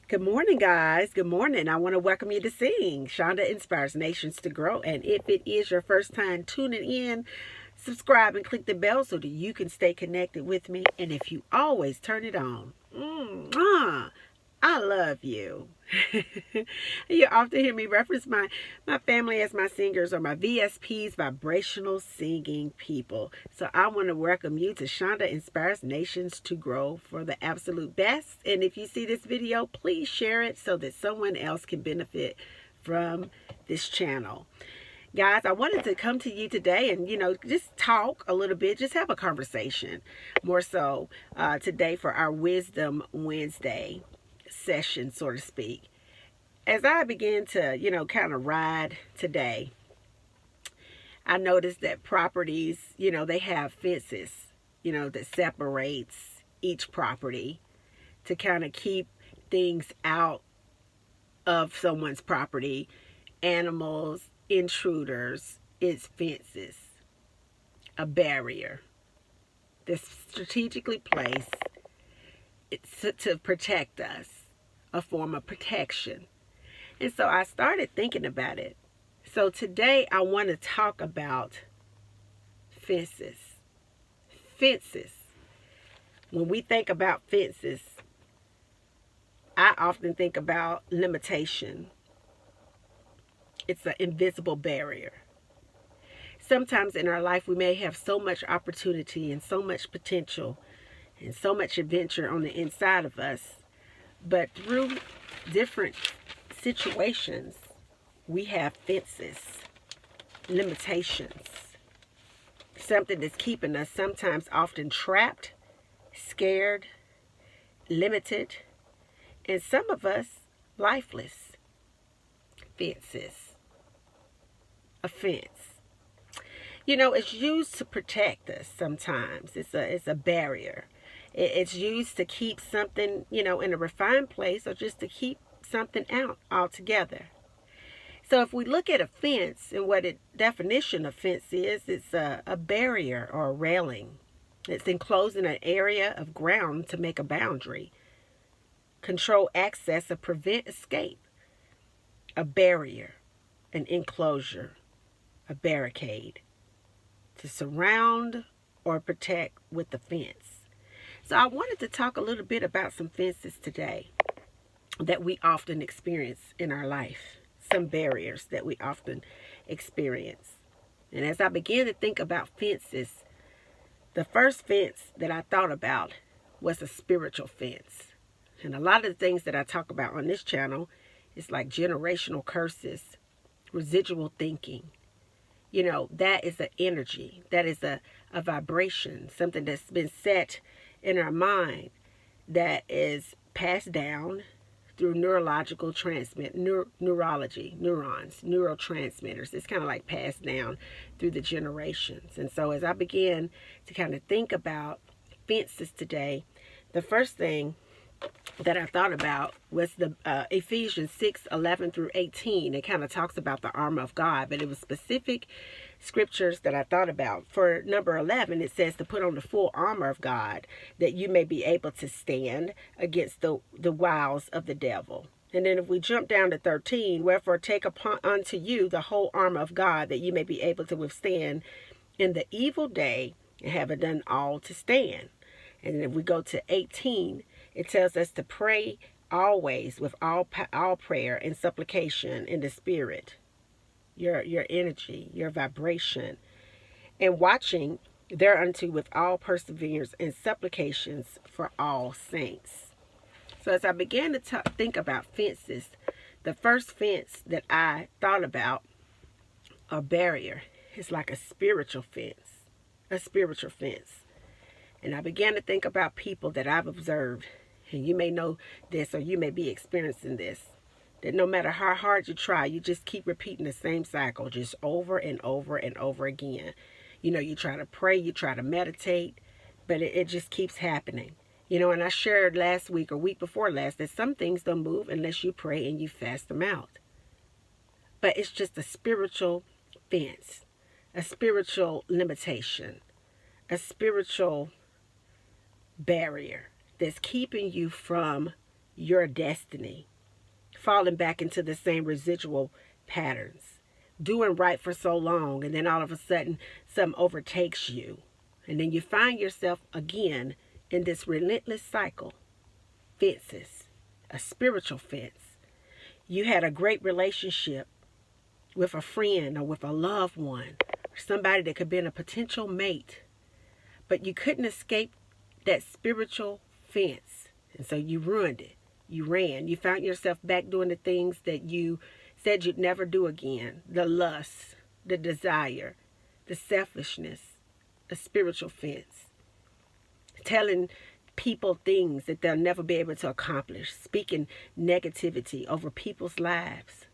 Good morning, guys. Good morning. I want to welcome you to Sing. Shonda inspires nations to grow. And if it is your first time tuning in, subscribe and click the bell so that you can stay connected with me. And if you always turn it on, I love you. You often hear me reference my family as my singers or my VSPs, vibrational singing people. So I want to welcome you to Shonda Inspires Nations to Grow for the absolute best. And if you see this video, please share it so that someone else can benefit from this channel. Guys, I wanted to come to you today and, just talk a little bit, just have a conversation more so today for our Wisdom Wednesday session, so to speak. As I began to, kind of ride today, I noticed that properties, they have fences, that separates each property to kind of keep things out of someone's property, animals, intruders. It's fences, a barrier that's strategically placed to protect us, a form of protection. And so I started thinking about it. So today I want to talk about fences. Fences. When we think about fences, I often think about limitation. It's an invisible barrier. Sometimes in our life we may have so much opportunity and so much potential and so much adventure on the inside of us, but through different situations we have fences, limitations, something that's keeping us sometimes often trapped, scared, limited, and some of us lifeless. Fences. A fence. It's used to protect us sometimes. It's a barrier. It's used to keep something, in a refined place, or just to keep something out altogether. So if we look at a fence and what a definition of fence is, it's a barrier or a railing. It's enclosing an area of ground to make a boundary, control access, or prevent escape. A barrier, an enclosure, a barricade, to surround or protect with the fence. So I wanted to talk a little bit about some fences today that we often experience in our life, some barriers that we often experience. And as I began to think about fences, the first fence that I thought about was a spiritual fence. And a lot of the things that I talk about on this channel is like generational curses, residual thinking. That is an energy, that is a vibration, something that's been set in our mind that is passed down through neurological neurology, neurons, neurotransmitters. It's kind of like passed down through the generations. And so as I began to kind of think about fences today, the first thing that I thought about was the Ephesians 6:11 through 18. It kind of talks about the armor of God, but it was specific scriptures that I thought about. For number 11, it says to put on the full armor of God, that you may be able to stand against the wiles of the devil. And then if we jump down to 13, wherefore take upon unto you the whole armor of God, that you may be able to withstand in the evil day, and have done all to stand. And then if we go to 18, it tells us to pray always with all prayer and supplication in the spirit, your energy, your vibration, and watching thereunto with all perseverance and supplications for all saints. So as I began to think about fences, the first fence that I thought about, a barrier, is like a spiritual fence, a spiritual fence. And I began to think about people that I've observed, and you may know this or you may be experiencing this, that no matter how hard you try, you just keep repeating the same cycle just over and over and over again. You try to pray, you try to meditate, but it just keeps happening. And I shared last week or week before last that some things don't move unless you pray and you fast them out. But it's just a spiritual fence, a spiritual limitation, a spiritual barrier that's keeping you from your destiny, falling back into the same residual patterns, doing right for so long, and then all of a sudden something overtakes you. And then you find yourself again in this relentless cycle. Fences, a spiritual fence. You had a great relationship with a friend or with a loved one, or somebody that could have been a potential mate, but you couldn't escape that spiritual fence. And so you ruined it. You ran. You found yourself back doing the things that you said you'd never do again. The lust, the desire, the selfishness, a spiritual fence. Telling people things that they'll never be able to accomplish. Speaking negativity over people's lives.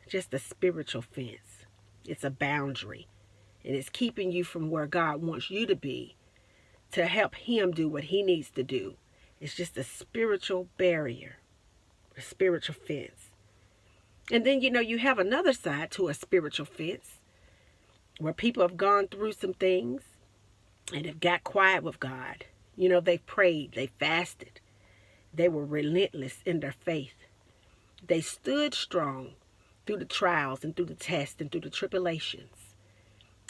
Just a spiritual fence. It's a boundary. And it's keeping you from where God wants you to be, to help him do what he needs to do. It's just a spiritual barrier, a spiritual fence. And then, you have another side to a spiritual fence where people have gone through some things and have got quiet with God. They prayed, they fasted. They were relentless in their faith. They stood strong through the trials and through the tests and through the tribulations.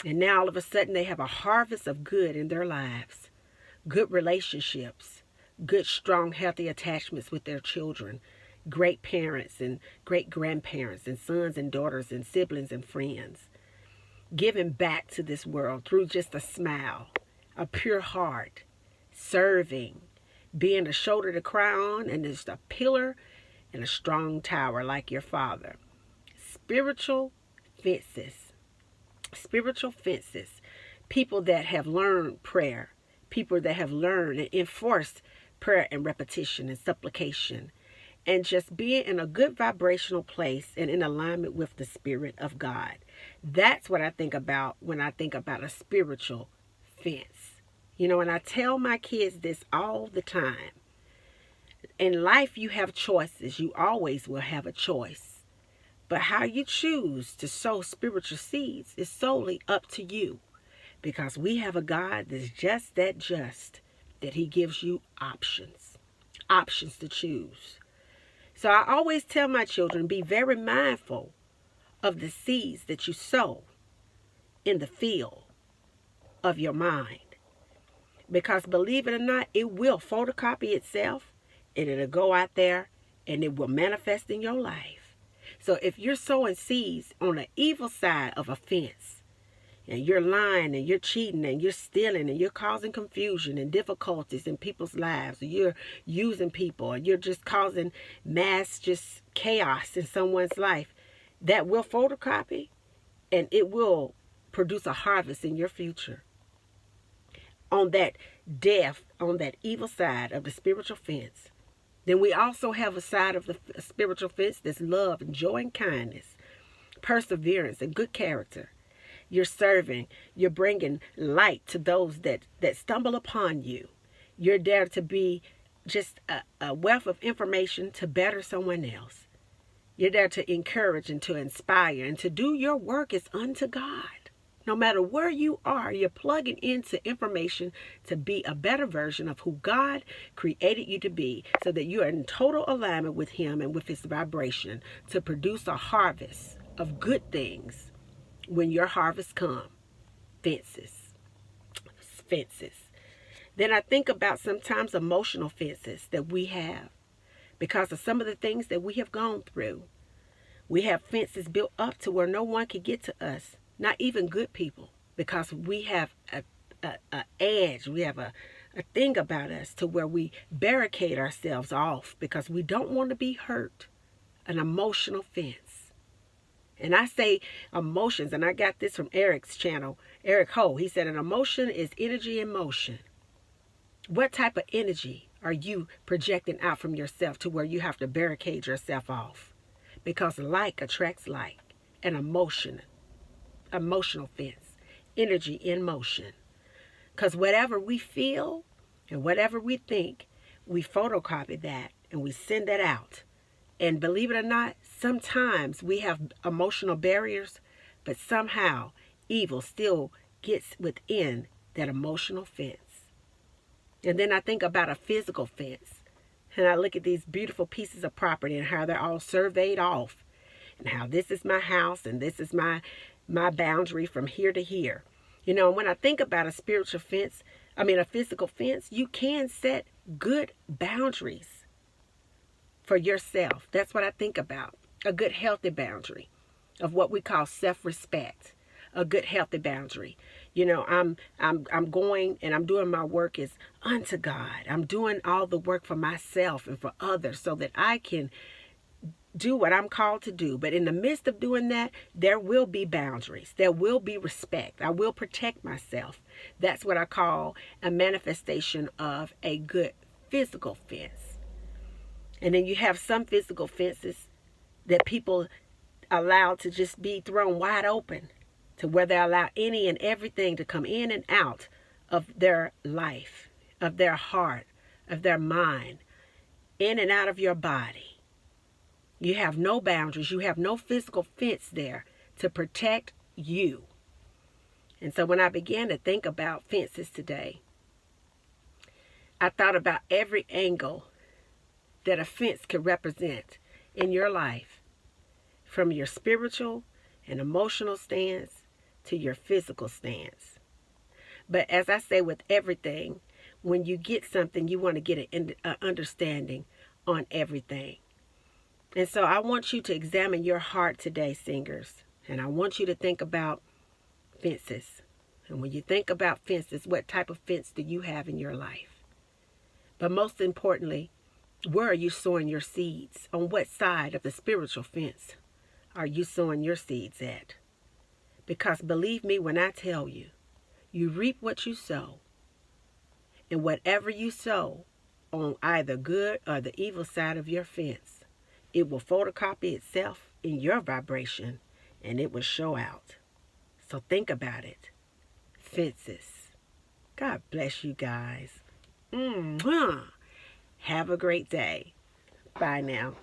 And now all of a sudden they have a harvest of good in their lives. Good relationships, good, strong, healthy attachments with their children, great parents and great grandparents and sons and daughters and siblings and friends. Giving back to this world through just a smile, a pure heart, serving, being a shoulder to cry on, and just a pillar and a strong tower like your Father. Spiritual fences. Spiritual fences. People that have learned prayer. People that have learned and enforced prayer and repetition and supplication. And just being in a good vibrational place and in alignment with the Spirit of God. That's what I think about when I think about a spiritual fence. And I tell my kids this all the time. In life, you have choices. You always will have a choice. But how you choose to sow spiritual seeds is solely up to you. Because we have a God that's just that he gives you options to choose. So I always tell my children, be very mindful of the seeds that you sow in the field of your mind. Because believe it or not, it will photocopy itself and it'll go out there and it will manifest in your life. So if you're sowing seeds on the evil side of a fence, and you're lying and you're cheating and you're stealing and you're causing confusion and difficulties in people's lives, or you're using people, or you're just causing mass just chaos in someone's life, that will photocopy and it will produce a harvest in your future. On that death, on that evil side of the spiritual fence. Then we also have a side of the spiritual fence that's love and joy and kindness, perseverance and good character. You're serving. You're bringing light to those that stumble upon you. You're there to be just a wealth of information to better someone else. You're there to encourage and to inspire and to do your work as unto God. No matter where you are, you're plugging into information to be a better version of who God created you to be, so that you are in total alignment with him and with his vibration to produce a harvest of good things when your harvest comes. Fences. Then I think about sometimes emotional fences that we have because of some of the things that we have gone through. We have fences built up to where no one can get to us. Not even good people, because we have a edge. We have a thing about us to where we barricade ourselves off because we don't want to be hurt. An emotional fence. And I say emotions, and I got this from Eric's channel, Eric Ho. He said an emotion is energy in motion. What type of energy are you projecting out from yourself to where you have to barricade yourself off? Because like attracts like. An emotional fence, energy in motion. Because whatever we feel and whatever we think, we photocopy that and we send that out. And believe it or not, sometimes we have emotional barriers, but somehow evil still gets within that emotional fence. And then I think about a physical fence. and I look at these beautiful pieces of property and how they're all surveyed off, and how this is my house and this is my boundary from here to here. You know, when I think about a spiritual fence, a physical fence, you can set good boundaries for yourself. That's what I think about. A good healthy boundary of what we call self-respect. A good healthy boundary. You know, I'm going and I'm doing my work is unto God. I'm doing all the work for myself and for others so that I can do what I'm called to do. But in the midst of doing that, there will be boundaries. There will be respect. I will protect myself. That's what I call a manifestation of a good physical fence. And then you have some physical fences that people allow to just be thrown wide open, to where they allow any and everything to come in and out of their life, of their heart, of their mind, in and out of your body. You have no boundaries. You have no physical fence there to protect you. And so when I began to think about fences today, I thought about every angle that a fence could represent in your life, from your spiritual and emotional stance to your physical stance. But as I say with everything, when you get something, you want to get an understanding on everything. And so I want you to examine your heart today, singers. And I want you to think about fences. And when you think about fences, what type of fence do you have in your life? But most importantly, where are you sowing your seeds? On what side of the spiritual fence are you sowing your seeds at? Because believe me when I tell you, you reap what you sow. And whatever you sow on either good or the evil side of your fence, it will photocopy itself in your vibration and it will show out. So think about it. Fences. God bless you guys. Have a great day. Bye now.